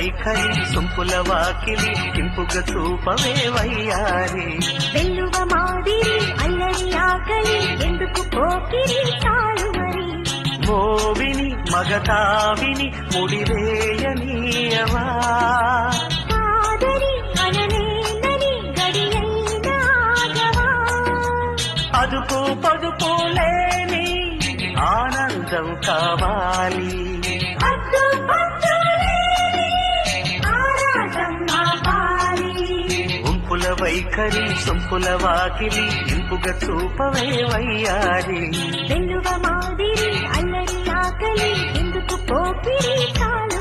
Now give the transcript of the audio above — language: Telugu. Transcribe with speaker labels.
Speaker 1: వైఖరి సొంపుల వాకిలి ఇంపుగా చూపవే వయ్యారి
Speaker 2: వెల్లువ మాదిరి అల్లరి ఆకలి ఎందుకు పోకిరి చాలు మరి
Speaker 1: మోవిని మగతావిని ముడివేయనీయవా
Speaker 2: కాదరి అనలేనని గడియైనా ఆగవా
Speaker 1: అదుపు పదుపు లేని ఆనందం కావాలి
Speaker 2: అద్దు పద్దు లేని ఆరాటం ఆపాలి
Speaker 1: ఉంపుల వైఖరి సొంపుల వాకిలి ఇంపుగా చూపవే వయ్యారి
Speaker 2: వెల్లువ మాదిరి అల్లరి ఆకలి ఎందుకు పోకిరి చాలు